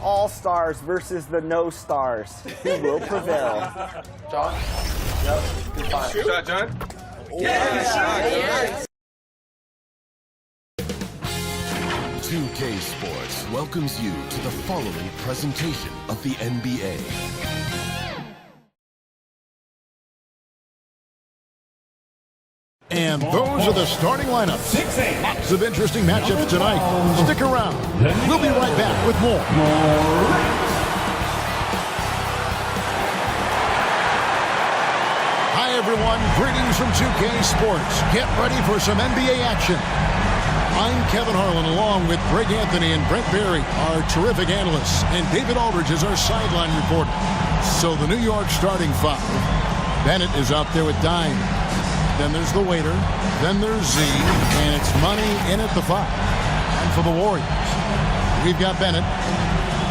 all-stars versus the no-stars. Who will prevail? John? Yep. Good find. Good shot, John. Yeah. 2K Sports welcomes you to the following presentation of the NBA. And those are the starting lineups. Lots of interesting matchups tonight. Stick around. We'll be right back with more. Hi, everyone. Greetings from 2K Sports. Get ready for some NBA action. I'm Kevin Harlan, along with Greg Anthony and Brent Berry, our terrific analysts, and David Aldridge is our sideline reporter. So the New York starting five. Bennett is out there with Dime. Then there's the waiter. Then there's Z. And it's Money in at the 5. And for the Warriors, we've got Bennett.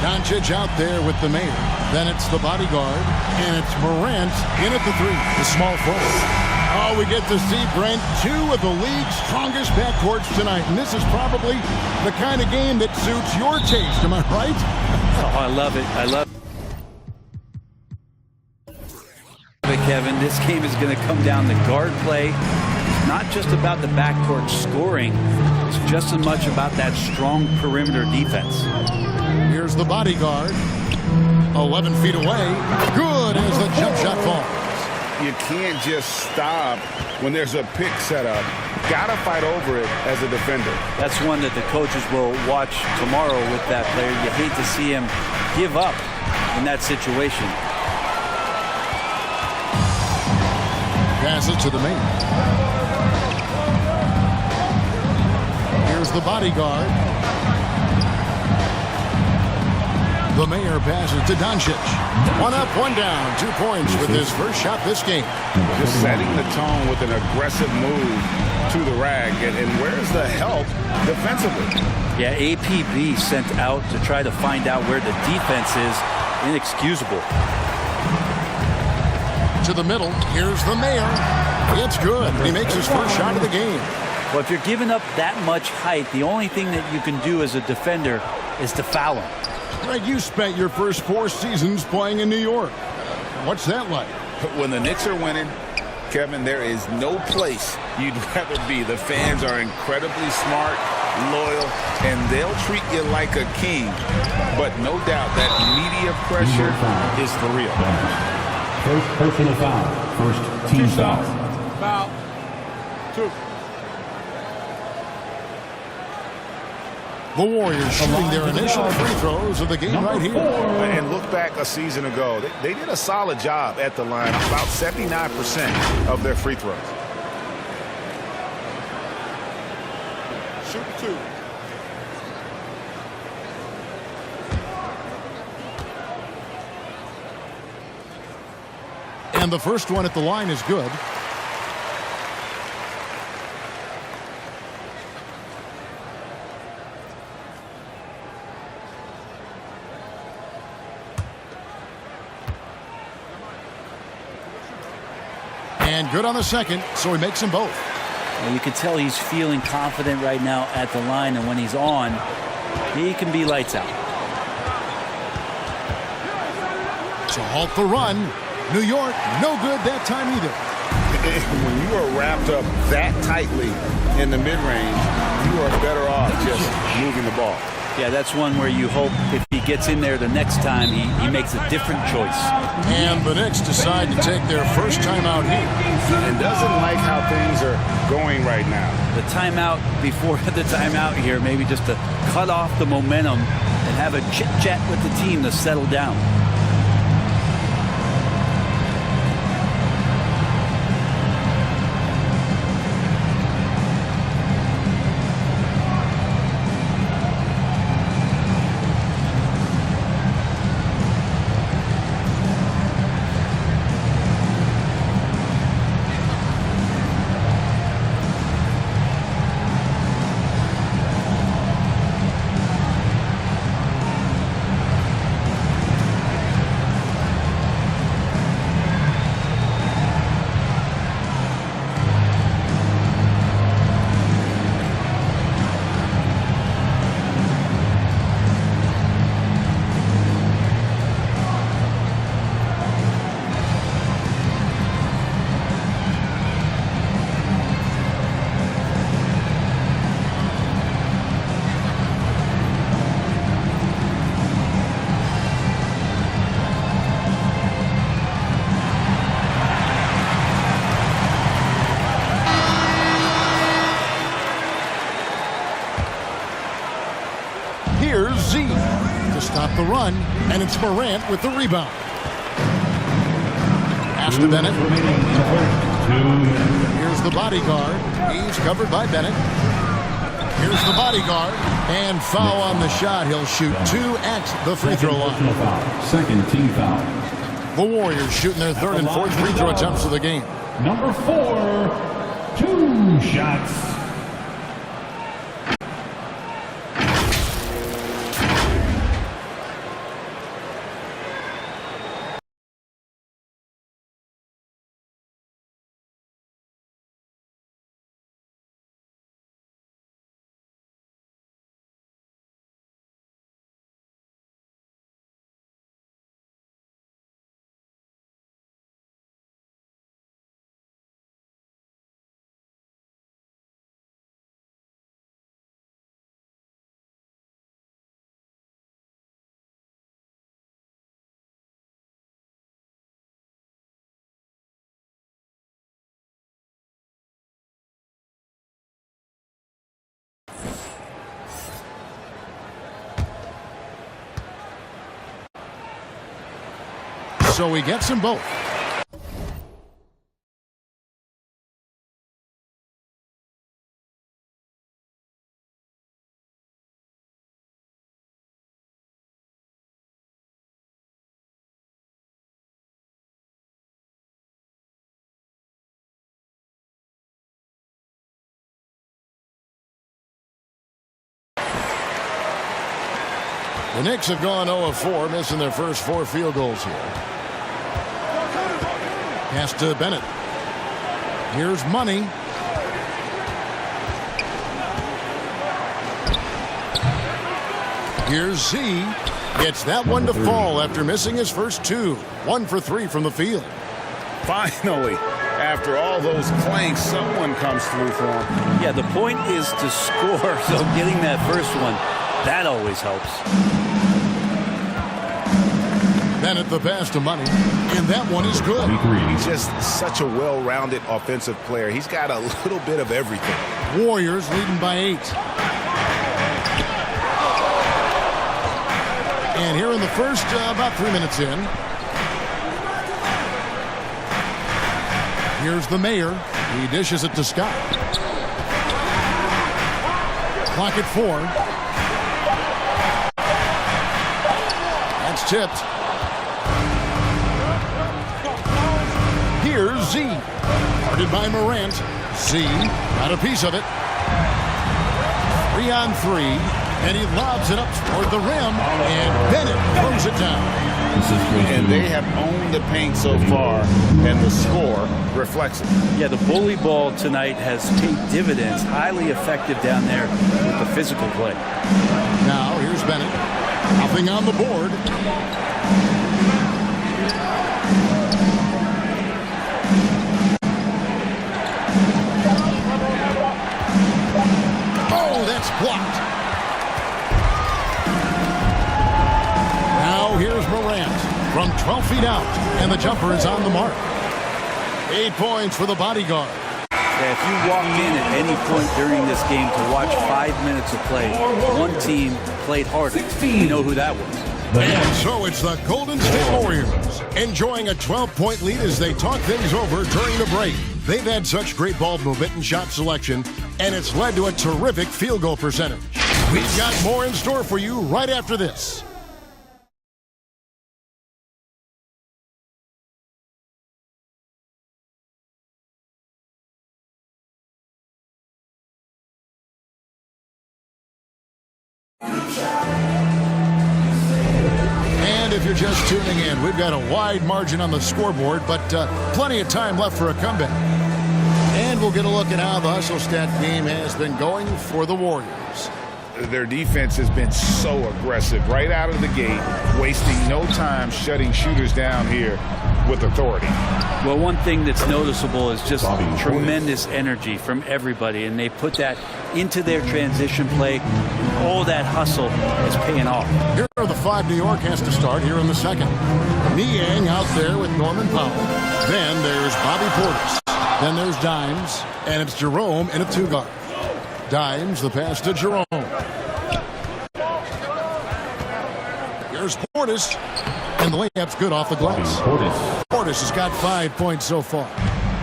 Doncic out there with the mayor. Then it's the bodyguard. And it's Morant in at the 3, the small forward. Oh, we get to see, Brent, 2 of the league's strongest backcourts tonight. And this is probably the kind of game that suits your taste. Am I right? Oh, I love it. I love it, Kevin. This game is going to come down to guard play. It's not just about the backcourt scoring. It's just as much about that strong perimeter defense. Here's the bodyguard. 11 feet away. Good as the jump shot falls. You can't just stop when there's a pick set up. Gotta fight over it as a defender. That's one that the coaches will watch tomorrow with that player. You hate to see him give up in that situation. Pass it to the main. Here's the bodyguard. The mayor passes to Doncic. 1 up, 1 down. 2 points with his first shot this game. Just setting the tone with an aggressive move to the rag. And where's the help defensively? Yeah, APB sent out to try to find out where the defense is. Inexcusable. To the middle. Here's the mayor. It's good. He makes his first shot of the game. Well, if you're giving up that much height, the only thing that you can do as a defender is to foul him. Greg, you spent your first 4 seasons playing in New York. What's that like? When the Knicks are winning, Kevin, there is no place you'd rather be. The fans are incredibly smart, loyal, and they'll treat you like a king. But no doubt that media pressure is for real. First personal foul. First team foul. Foul. 2. The Warriors shooting their initial free throws of the game right here. And look back a season ago. They did a solid job at the line. About 79% of their free throws. Shoot 2. And the first one at the line is good. And good on the second, so he makes them both. Well, you can tell he's feeling confident right now at the line, and when he's on, he can be lights out. To halt the run, New York, no good that time either. When you are wrapped up that tightly in the mid-range, you are better off just moving the ball. Yeah, that's one where you hope if he gets in there the next time, he makes a different choice. And the Knicks decide to take their first timeout here. And doesn't like how things are going right now. The timeout before the timeout here, maybe just to cut off the momentum and have a chit-chat with the team to settle down. the run, and it's Morant with the rebound. Pass to Bennett. Here's the bodyguard. He's covered by Bennett. Here's the bodyguard. And foul on the shot. He'll shoot 2 at the free throw line. Second team foul. The Warriors shooting their third and fourth free throw attempts of the game. Number 4, 2 shots. So he gets them both. The Knicks have gone 0 of 4, missing their first 4 field goals here. Pass to Bennett. Here's Money. Here's Z. Gets that one to fall after missing his first 2. 1 for 3 from the field. Finally, after all those clanks, someone comes through for him. Yeah, the point is to score, so getting that first one, that always helps. Bennett the pass to Money, and that one is good. He's just such a well-rounded offensive player. He's got a little bit of everything. Warriors leading by 8. And here in the first, about 3 minutes in. Here's the mayor. He dishes it to Scott. Clock at 4. That's tipped. Here's Z. Guarded by Morant. Z got a piece of it. 3 on 3. And he lobs it up toward the rim. And Bennett throws it down. And they have owned the paint so far, and the score reflects it. Yeah, the bully ball tonight has paid dividends. Highly effective down there with the physical play. Now here's Bennett. Nothing on the board. Oh, that's blocked. Now here's Morant from 12 feet out, and the jumper is on the mark. 8 points for the bodyguard. Yeah, if you walked in at any point during this game to watch 5 minutes of play, one team played harder. You know who that was. And so it's the Golden State Warriors enjoying a 12-point lead as they talk things over during the break. They've had such great ball movement and shot selection, and it's led to a terrific field goal percentage. We've got more in store for you right after this. If you're just tuning in, we've got a wide margin on the scoreboard, but plenty of time left for a comeback. And we'll get a look at how the hustle stat game has been going for the Warriors. Their defense has been so aggressive right out of the gate, wasting no time shutting shooters down here with authority. Well, one thing that's noticeable is just tremendous energy from everybody, and they put that into their transition play. All that hustle is paying off. Here are the 5 New York has to start here in the second. Niang out there with Norman Powell. Then there's Bobby Portis. Then there's Dimes, and it's Jerome in a 2-guard. Dimes, the pass to Jerome. Here's There's Portis. And the layup's good off the glass. Portis has got 5 points so far.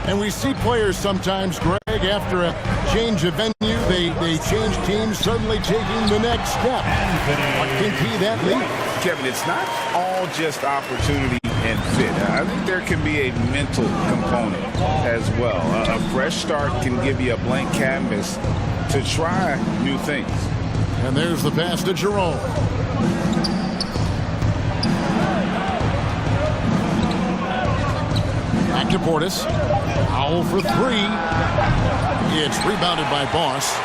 And we see players sometimes, Greg, after a change of venue, they change teams, suddenly taking the next step. What can be that lead? Kevin, it's not all just opportunity and fit. I think there can be a mental component as well. A fresh start can give you a blank canvas to try new things. And there's the pass to Jerome. Back to Portis. Powell for three. It's rebounded by Boss.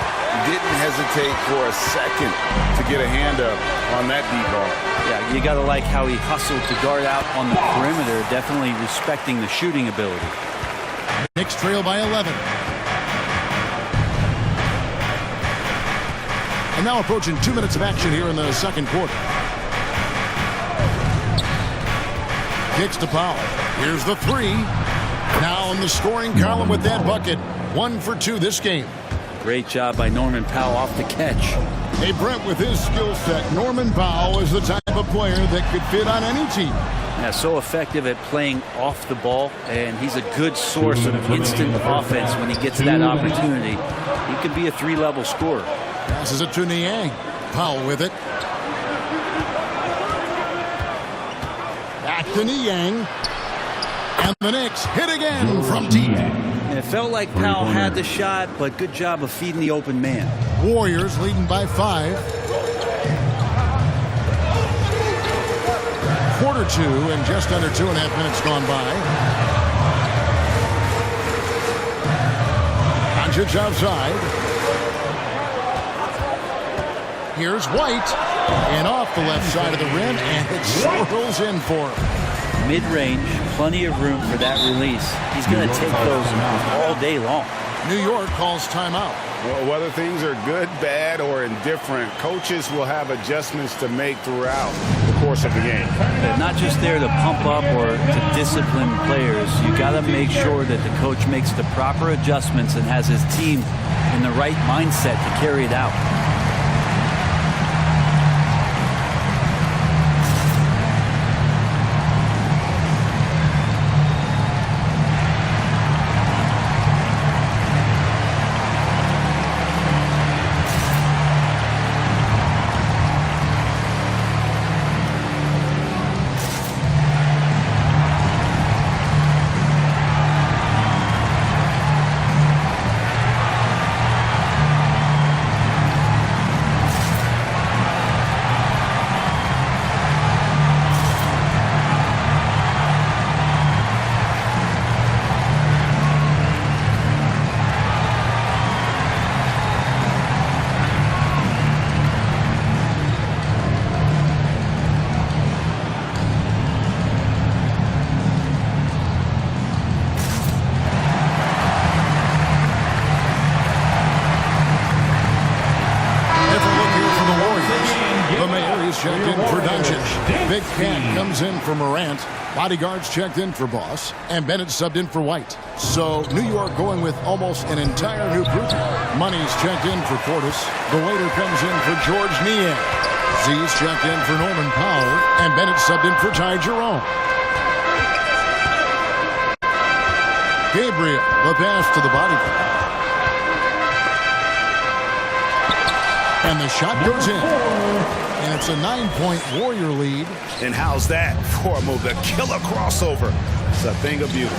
Didn't hesitate for a second to get a hand up on that deep ball. Yeah, you got to like how he hustled to guard out on the perimeter, definitely respecting the shooting ability. Knicks trail by 11. And now approaching 2 minutes of action here in the second quarter. Kicks to Powell. Here's the three. Now in the scoring column with that bucket. 1 for 2 this game. Great job by Norman Powell off the catch. Hey, Brent, with his skill set, Norman Powell is the type of player that could fit on any team. Yeah, so effective at playing off the ball, and he's a good source of instant offense when he gets that opportunity. He could be a three-level scorer. Passes it to Niang. Powell with it. Back to Niang. And the Knicks hit again from deep. It felt like Powell had the shot, but good job of feeding the open man. Warriors leading by 5. Quarter 2 and just under 2.5 minutes gone by. Doncic outside. Here's White. And off the left side of the rim, and it swirls in for him. Mid-range, plenty of room for that release. He's going to take those all day long. New York calls timeout. Well, whether things are good, bad, or indifferent, coaches will have adjustments to make throughout the course of the game. They're not just there to pump up or to discipline players. You got to make sure that the coach makes the proper adjustments and has his team in the right mindset to carry it out. Checked in for Doncic. Big Cat comes in for Morant. Bodyguards checked in for Boss. And Bennett subbed in for White. So New York going with almost an entire new group. Money's checked in for Portis. The waiter comes in for George Niang. Z's checked in for Norman Powell. And Bennett subbed in for Ty Jerome. Gabriel, the pass to the bodyguard. And the shot goes in. And it's a 9-point Warrior lead. And how's that for a move? The killer crossover. It's a thing of beauty.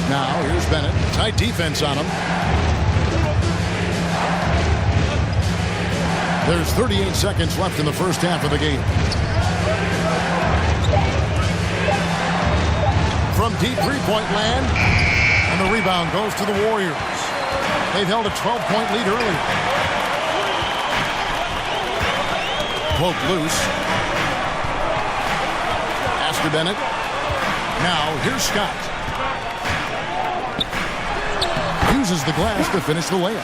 Now here's Bennett. Tight defense on him. There's 38 seconds left in the first half of the game. From deep three-point land. And the rebound goes to the Warriors. They've held a 12-point lead earlier. Poke loose. Pass to Bennett. Now here's Scott. Uses the glass to finish the layup.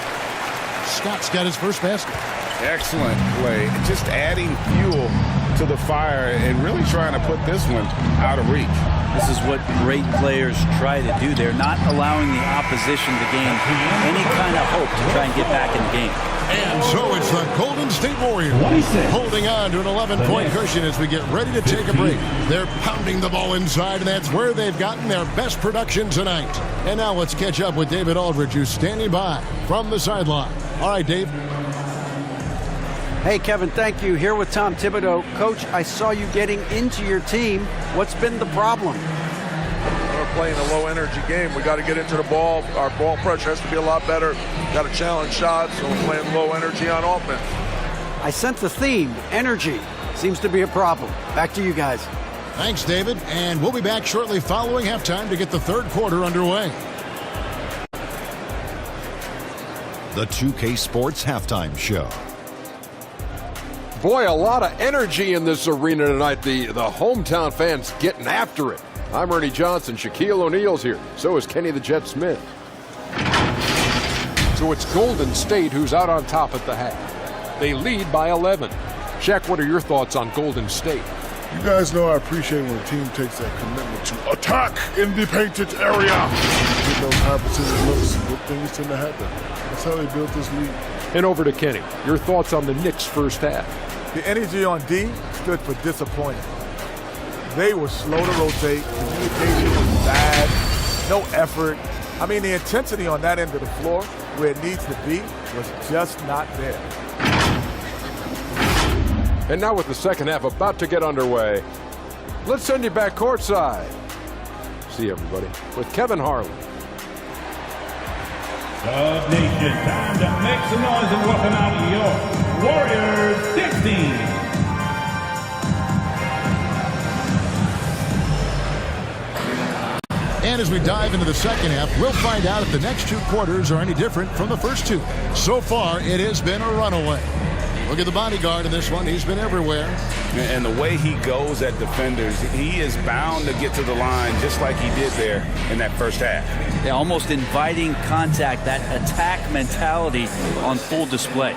Scott's got his first basket. Excellent play. Just adding fuel to the fire and really trying to put this one out of reach. This is what great players try to do. They're not allowing the opposition to gain any kind of hope to try and get back in the game. And so it's the Golden State Warriors holding on to an 11-point cushion as we get ready to take a break. They're pounding the ball inside, and that's where they've gotten their best production tonight. And now let's catch up with David Aldridge, who's standing by from the sideline. All right, Dave. Hey, Kevin, thank you. Here with Tom Thibodeau. Coach, I saw you getting into your team. What's been the problem? We're playing a low-energy game. We got to get into the ball. Our ball pressure has to be a lot better. Got to challenge shots, so we're playing low energy on offense. I sense the theme. Energy seems to be a problem. Back to you guys. Thanks, David. And we'll be back shortly following halftime to get the third quarter underway. The 2K Sports Halftime Show. Boy, a lot of energy in this arena tonight. The hometown fans getting after it. I'm Ernie Johnson. Shaquille O'Neal's here. So is Kenny the Jet Smith. So it's Golden State who's out on top at the half. They lead by 11. Shaq, what are your thoughts on Golden State? You guys know I appreciate when a team takes that commitment to attack in the painted area. Get those high precision looks, good things tend to happen. That's how they built this league. And over to Kenny. Your thoughts on the Knicks' first half? The energy on D stood for disappointing. They were slow to rotate. Communication was bad. No effort. I mean, the intensity on that end of the floor, where it needs to be, was just not there. And now with the second half about to get underway, let's send you back courtside. See you, everybody, with Kevin Harlan. Dub Nation, time to make some noise and welcome out your Warriors 16. And as we dive into the second half, we'll find out if the next two quarters are any different from the first two. So far, it has been a runaway. Look at the bodyguard in this one. He's been everywhere. And the way he goes at defenders, he is bound to get to the line just like he did there in that first half. Yeah, almost inviting contact, that attack mentality on full display.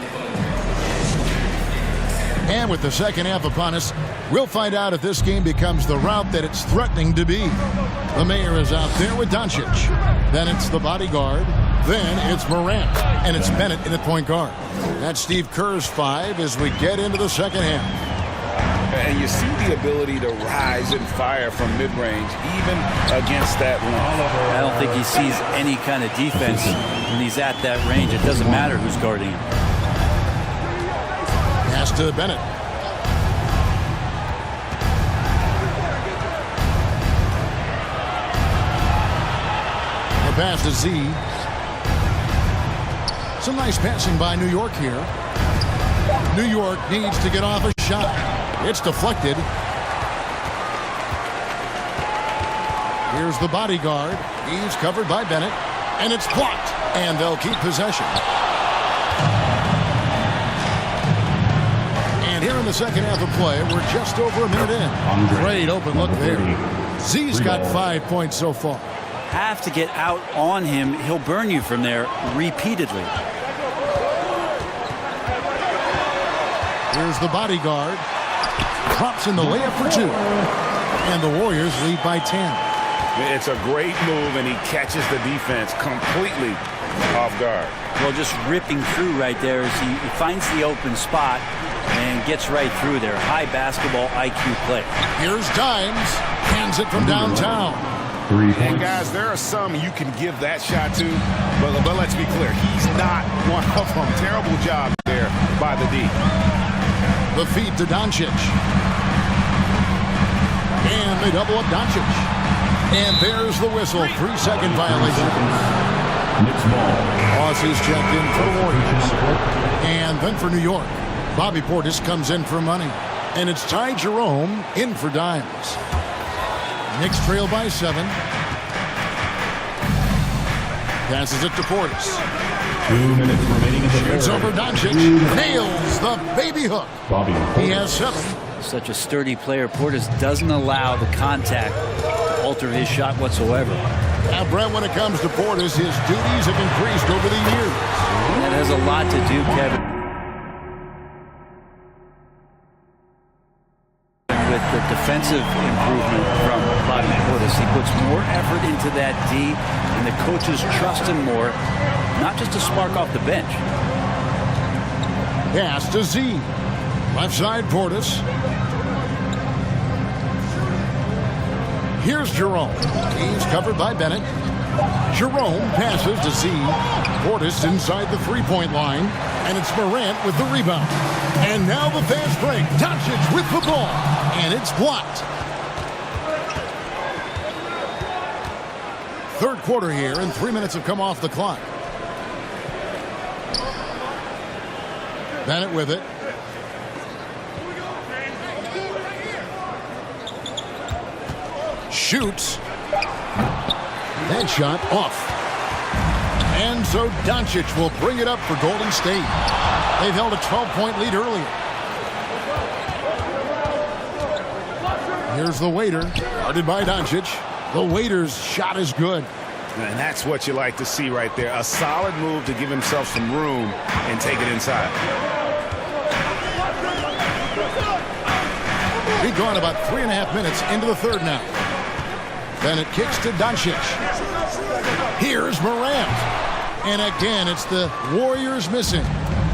And with the second half upon us, we'll find out if this game becomes the route that it's threatening to be. The mayor is out there with Doncic. Then it's the bodyguard. Then it's Morant. And it's Bennett in at point guard. That's Steve Kerr's five as we get into the second half. And you see the ability to rise and fire from mid-range, even against that length. I don't think he sees any kind of defense when he's at that range. It doesn't matter who's guarding him. Pass to Bennett. The pass to Z. Some nice passing by New York here. New York needs to get off a shot. It's deflected. Here's the bodyguard. He's covered by Bennett. And it's blocked. And they'll keep possession. And here in the second half of play, we're just over a minute in. Great open look there. Z's got 5 points so far. Have to get out on him. He'll burn you from there repeatedly. Here's the bodyguard. Props in the layup for two. And the Warriors lead by 10. It's a great move, and he catches the defense completely off guard. Well, just ripping through right there as he finds the open spot and gets right through there. High basketball IQ play. Here's Dimes. Hands it from downtown. And guys, there are some you can give that shot to, but let's be clear, he's not one of them. Terrible job there by the D. The feed to Doncic. And they double up Doncic. And there's the whistle. 3-second violation. Aussies checked in for the Warriors. And then for New York, Bobby Portis comes in for money. And it's Ty Jerome in for Dimes. Knicks trail by 7. Passes it to Portis. 2 minutes remaining in the third. Shoots over Doncic. Nails the baby hook. He has 7. Such a sturdy player. Portis doesn't allow the contact to alter his shot whatsoever. Now, Brent, when it comes to Portis, his duties have increased over the years. That has a lot to do, Kevin. defensive improvement from Bobby Portis. He puts more effort into that D, and the coaches trust him more, not just to spark off the bench. Pass to Z. Left side, Portis. Here's Jerome. He's covered by Bennett. Jerome passes to Z. Portis inside the three-point line. And it's Morant with the rebound. And now the fast break. Doncic with the ball. And it's blocked. Third quarter here, and 3 minutes have come off the clock. Bennett with it. Shoots. That shot off. And so Doncic will bring it up for Golden State. They've held a 12-point lead earlier. Here's the waiter, guarded by Doncic. The waiter's shot is good. And that's what you like to see right there. A solid move to give himself some room and take it inside. We've gone about 3.5 minutes into the third now. Bennett kicks to Doncic. Here's Morant. And again, it's the Warriors missing.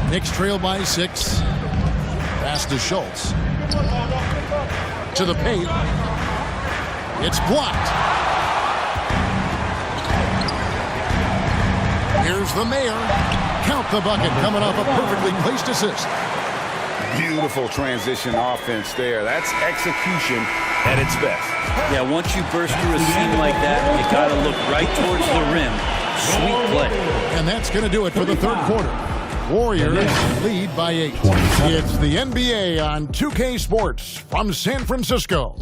Knicks trail by 6. Pass to Schultz. To the paint. It's blocked. Here's the mayor. Count the bucket, coming off a perfectly placed assist. Beautiful transition offense there. That's execution at its best. Yeah, once you burst through a seam like that, you got to look right towards the rim. Sweet play. And that's going to do it for the third quarter. Warriors lead by 8. It's the NBA on 2K Sports from San Francisco.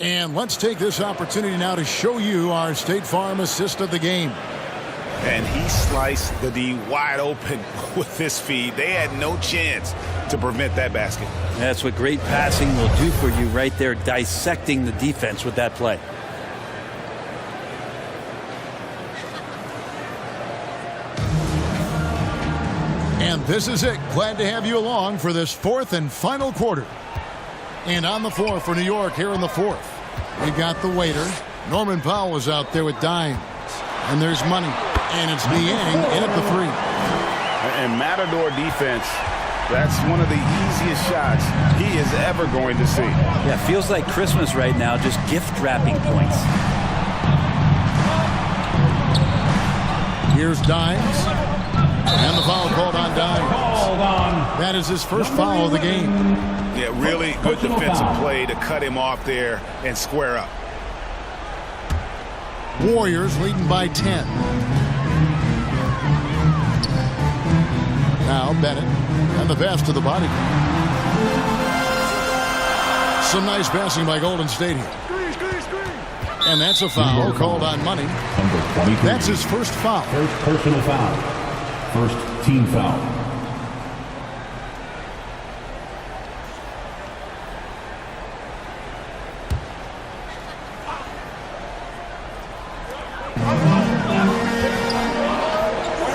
And let's take this opportunity now to show you our State Farm assist of the game. And he sliced the D wide open with this feed. They had no chance to prevent that basket. That's what great passing will do for you right there, dissecting the defense with that play. And this is it. Glad to have you along for this fourth and final quarter. And on the floor for New York here in the fourth, we got the waiter. Norman Powell is out there with dimes. And there's money. And it's Niang in at the 3. And Matador defense, that's one of the easiest shots he is ever going to see. Yeah, feels like Christmas right now, just gift wrapping points. Here's Dimes. And the foul called on Dimes. That is his first foul of the game. Yeah, really good defensive play to cut him off there and square up. Warriors leading by 10. Now Bennett and the pass to the body. Some nice passing by Golden State here. And that's a foul called on Money. That's his first foul. First personal foul. First team foul.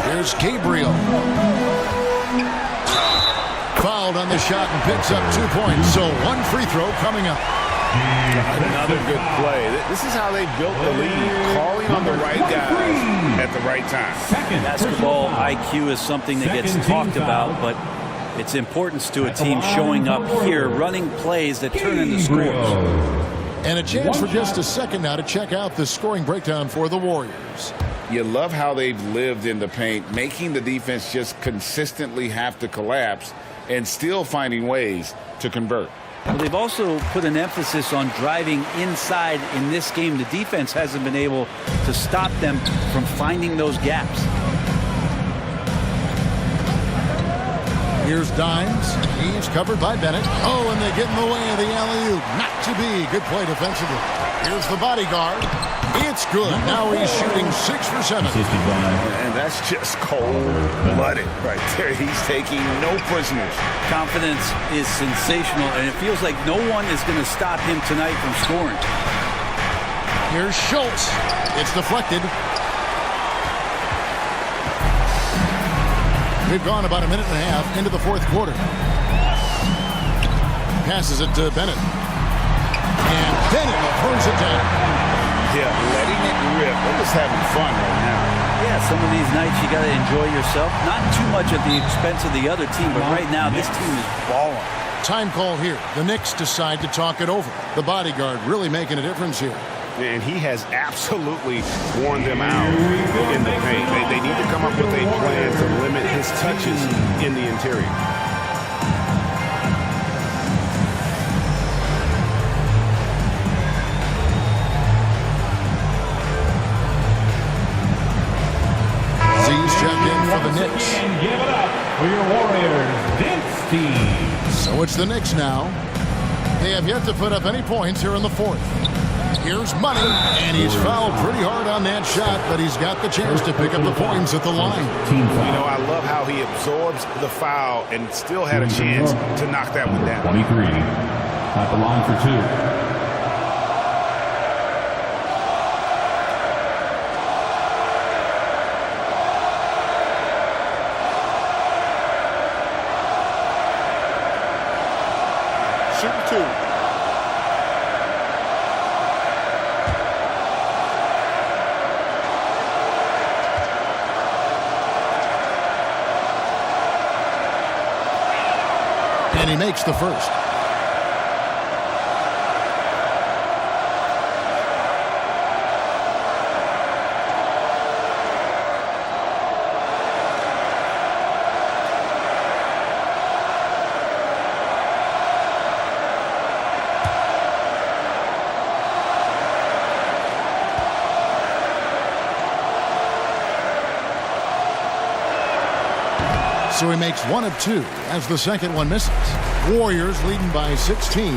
Here's Gabriel. Fouled on the shot and picks up 2 points. So one free throw coming up. Another good play. This is how they built the lead, calling on the right guys at the right time. Basketball IQ is something that gets talked about, but its importance to a team showing up here, running plays that turn into scores. And a chance for just a second now to check out the scoring breakdown for the Warriors. You love how they've lived in the paint, making the defense just consistently have to collapse and still finding ways to convert. Well, they've also put an emphasis on driving inside in this game. The defense hasn't been able to stop them from finding those gaps. Here's Dimes. He's covered by Bennett. Oh, and they get in the way of the alley-oop. Not to be. Good play defensively. Here's the bodyguard. It's good. Now he's shooting 6 for 7. And that's just cold-blooded right there. He's taking no prisoners. Confidence is sensational, and it feels like no one is going to stop him tonight from scoring. Here's Schultz. It's deflected. We've gone about a minute and a half into the fourth quarter. Passes it to Bennett. And Bennett throws it down. Yeah, letting it rip. They're just having fun right now. Yeah, some of these nights you got to enjoy yourself. Not too much at the expense of the other team, but right now this team is balling. Time call here. The Knicks decide to talk it over. The bodyguard really making a difference here. And he has absolutely worn them out in the paint. They need to come up with a plan to limit his touches in the interior. Z's checked in for the Knicks. And give it up for your Warriors dance team. So it's the Knicks now. They have yet to put up any points here in the fourth. Here's Money, and he's fouled pretty hard on that shot, but he's got the chance to pick up the points at the line. You know, I love how he absorbs the foul and still had a chance to knock that one down. 23 at the line for 2. And he makes the first. So he makes 1 of 2 as the second one misses. Warriors leading by 16.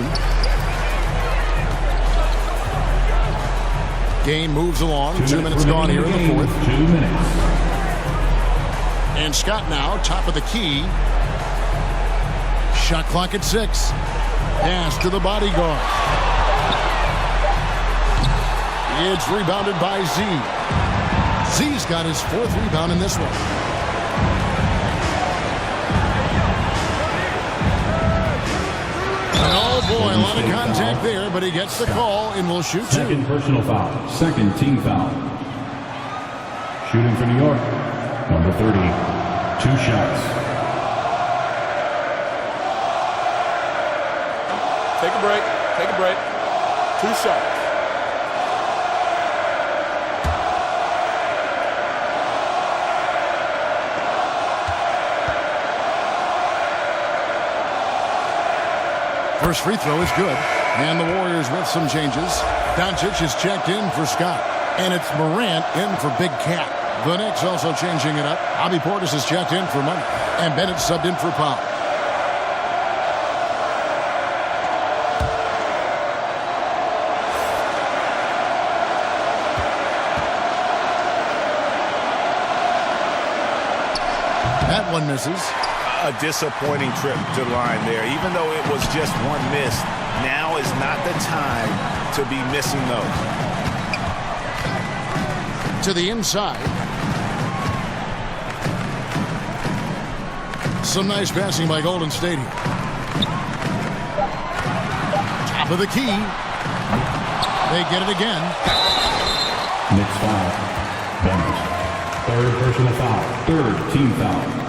Game moves along. 2 minutes gone here in the fourth. 2 minutes. And Scott now, top of the key. Shot clock at 6. Pass to the bodyguard. It's rebounded by Z. Z's got his 4th rebound in this one. Oh boy, a lot of contact there, but he gets the call and will shoot 2. Second personal foul. Second team foul. Shooting for New York. Number 30. 2 shots. Take a break. Take a break. 2 shots. First free throw is good. And the Warriors with some changes. Doncic is checked in for Scott. And it's Morant in for Big Cat. The Knicks also changing it up. Bobby Portis is checked in for Money. And Bennett subbed in for Powell. That one misses. A disappointing trip to the line there. Even though it was just 1 miss, now is not the time to be missing those. To the inside. Some nice passing by Golden State here. Top of the key. They get it again. Knicks foul. Bennett. 3rd personal foul. 3rd team foul.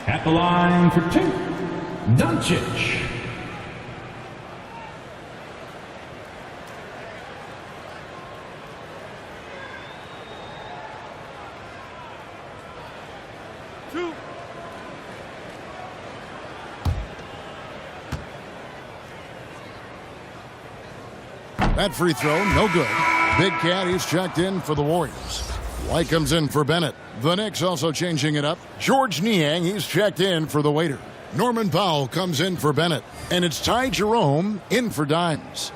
At the line for 2, Doncic. That free throw, no good. Big Cat is checked in for the Warriors. White comes in for Bennett. The Knicks also changing it up. George Niang, he's checked in for the waiter. Norman Powell comes in for Bennett. And it's Ty Jerome in for Dimes.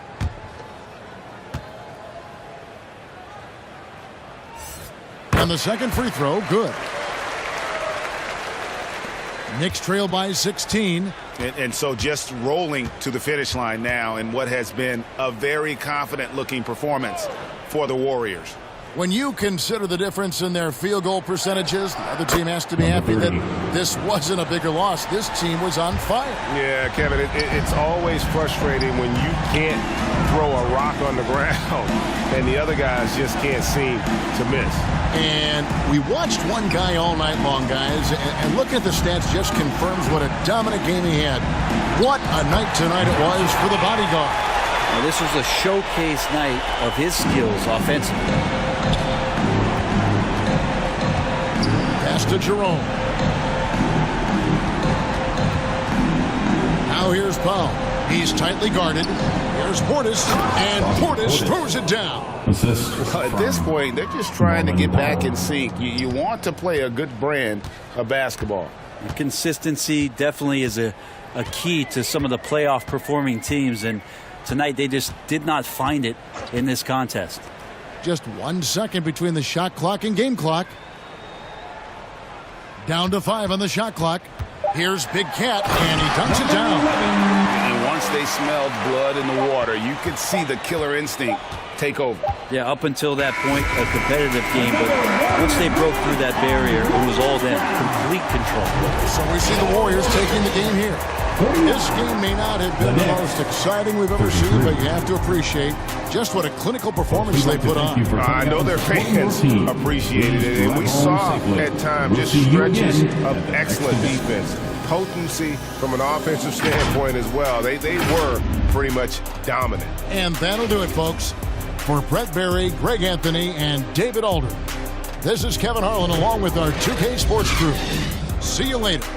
And the second free throw, good. Knicks trail by 16. And so just rolling to the finish line now in what has been a very confident-looking performance for the Warriors. When you consider the difference in their field goal percentages, the other team has to be happy that this wasn't a bigger loss. This team was on fire. Yeah, Kevin, it's always frustrating when you can't throw a rock on the ground and the other guys just can't seem to miss. And we watched one guy all night long, guys, and looking at the stats just confirms what a dominant game he had. What a night tonight it was for the bodyguard. Now, this was a showcase night of his skills offensively. Pass to Jerome. Now here's Powell. He's tightly guarded. Here's Portis, and Portis throws it down. At this point, they're just trying to get back in sync. You want to play a good brand of basketball. Consistency definitely is a key to some of the playoff performing teams, and tonight they just did not find it in this contest. Just 1 second between the shot clock and game clock. Down to 5 on the shot clock. Here's Big Cat, and he dunks it down. And once they smelled blood in the water, you could see the killer instinct take over. Yeah, up until that point, a competitive game, but once they broke through that barrier, it was all them. Complete control. So we see the Warriors taking the game here. This game may not have been the most exciting we've ever seen, but you have to appreciate just what a clinical performance they put on. I know their fans appreciated it, and we saw at times just stretches of excellent defense, potency from an offensive standpoint as well. They were pretty much dominant. And that'll do it, folks. For Brett Berry, Greg Anthony, and David Alder, this is Kevin Harlan along with our 2K Sports crew. See you later.